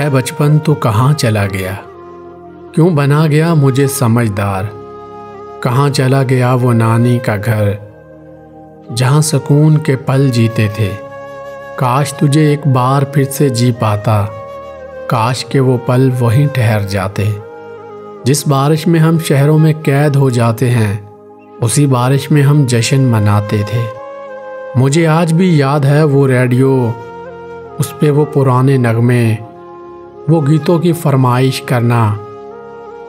है बचपन तो कहाँ चला गया, क्यों बना गया मुझे समझदार। कहाँ चला गया वो नानी का घर, जहाँ सुकून के पल जीते थे। काश तुझे एक बार फिर से जी पाता, काश के वो पल वहीं ठहर जाते। जिस बारिश में हम शहरों में कैद हो जाते हैं, उसी बारिश में हम जश्न मनाते थे। मुझे आज भी याद है वो रेडियो, उस पे वो पुराने नगमे, वो गीतों की फरमाइश करना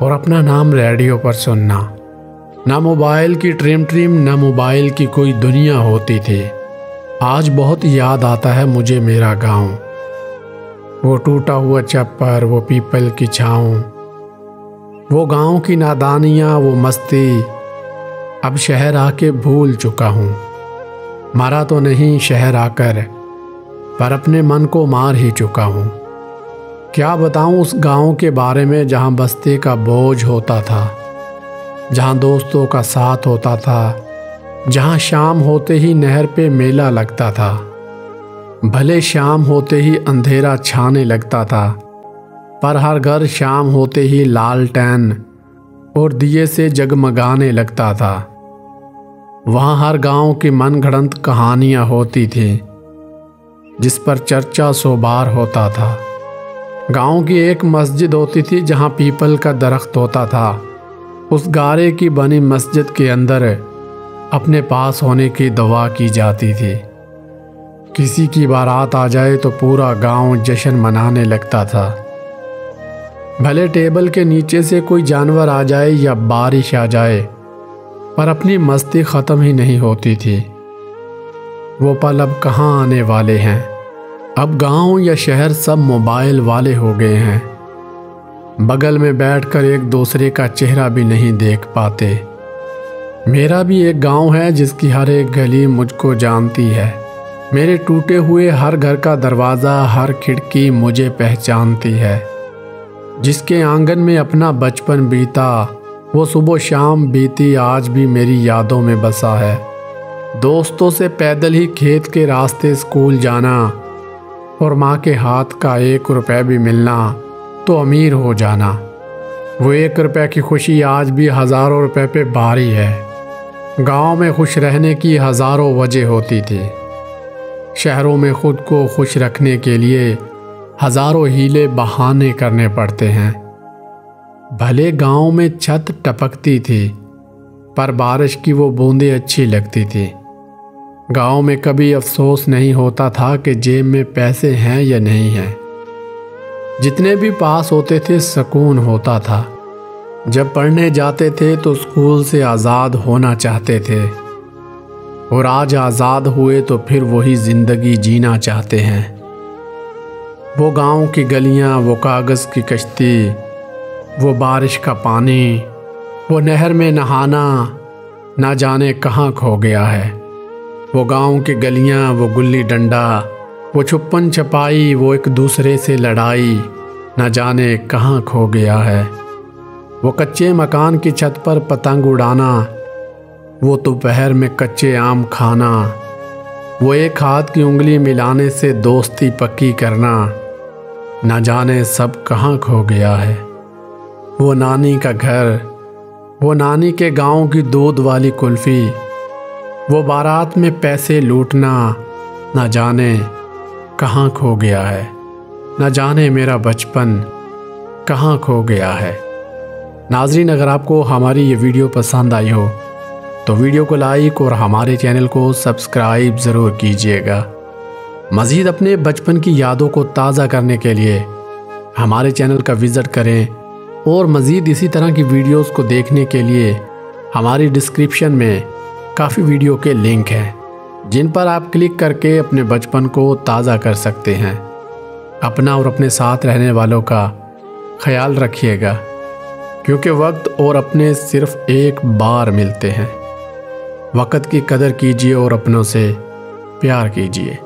और अपना नाम रेडियो पर सुनना। ना मोबाइल की ट्रिम ना मोबाइल की कोई दुनिया होती थी। आज बहुत याद आता है मुझे मेरा गांव, वो टूटा हुआ छप्पर, वो पीपल की छाँव, वो गांव की नादानियाँ, वो मस्ती। अब शहर आके भूल चुका हूँ, मरा तो नहीं शहर आकर, पर अपने मन को मार ही चुका हूँ। क्या बताऊँ उस गांव के बारे में जहाँ बस्ती का बोझ होता था, जहाँ दोस्तों का साथ होता था, जहाँ शाम होते ही नहर पे मेला लगता था। भले शाम होते ही अंधेरा छाने लगता था, पर हर घर शाम होते ही लालटेन और दिए से जगमगाने लगता था। वहाँ हर गांव की मनगढ़ंत कहानियाँ होती थी, जिस पर चर्चा सौ बार होता था। गांव की एक मस्जिद होती थी जहाँ पीपल का दरख्त होता था। उस गारे की बनी मस्जिद के अंदर अपने पास होने की दुआ की जाती थी। किसी की बारात आ जाए तो पूरा गांव जश्न मनाने लगता था। भले टेबल के नीचे से कोई जानवर आ जाए या बारिश आ जाए, पर अपनी मस्ती ख़त्म ही नहीं होती थी। वो पल अब कहाँ आने वाले हैं। अब गांव या शहर सब मोबाइल वाले हो गए हैं। बगल में बैठकर एक दूसरे का चेहरा भी नहीं देख पाते। मेरा भी एक गांव है जिसकी हर एक गली मुझको जानती है। मेरे टूटे हुए हर घर का दरवाज़ा, हर खिड़की मुझे पहचानती है। जिसके आंगन में अपना बचपन बीता, वो सुबह शाम बीती आज भी मेरी यादों में बसा है। दोस्तों से पैदल ही खेत के रास्ते स्कूल जाना और माँ के हाथ का 1 रुपये भी मिलना तो अमीर हो जाना। वो 1 रुपये की खुशी आज भी हज़ारों रुपए पे भारी है। गांव में खुश रहने की हज़ारों वजह होती थी। शहरों में खुद को खुश रखने के लिए हज़ारों हीले बहाने करने पड़ते हैं। भले गांव में छत टपकती थी, पर बारिश की वो बूंदें अच्छी लगती थी। गांव में कभी अफसोस नहीं होता था कि जेब में पैसे हैं या नहीं हैं। जितने भी पास होते थे सुकून होता था। जब पढ़ने जाते थे तो स्कूल से आज़ाद होना चाहते थे, और आज आज़ाद हुए तो फिर वही ज़िंदगी जीना चाहते हैं। वो गांव की गलियां, वो कागज़ की कश्ती, वो बारिश का पानी, वो नहर में नहाना ना जाने कहाँ खो गया है। वो गांव की गलियां, वो गुल्ली डंडा, वो छुपन छपाई, वो एक दूसरे से लड़ाई ना जाने कहाँ खो गया है। वो कच्चे मकान की छत पर पतंग उड़ाना, वो दोपहर में कच्चे आम खाना, वो एक हाथ की उंगली मिलाने से दोस्ती पक्की करना ना जाने सब कहाँ खो गया है। वो नानी का घर, वो नानी के गांव की दूध वाली कुल्फ़ी, वो बारात में पैसे लूटना ना जाने कहाँ खो गया है। ना जाने मेरा बचपन कहाँ खो गया है। नाज़रीन, अगर आपको हमारी ये वीडियो पसंद आई हो तो वीडियो को लाइक और हमारे चैनल को सब्सक्राइब ज़रूर कीजिएगा। मज़ीद अपने बचपन की यादों को ताज़ा करने के लिए हमारे चैनल का विज़िट करें, और मज़ीद इसी तरह की वीडियोस को देखने के लिए हमारी डिस्क्रिप्शन में काफ़ी वीडियो के लिंक हैं, जिन पर आप क्लिक करके अपने बचपन को ताज़ा कर सकते हैं। अपना और अपने साथ रहने वालों का ख्याल रखिएगा, क्योंकि वक्त और अपने सिर्फ़ एक बार मिलते हैं। वक्त की कदर कीजिए और अपनों से प्यार कीजिए।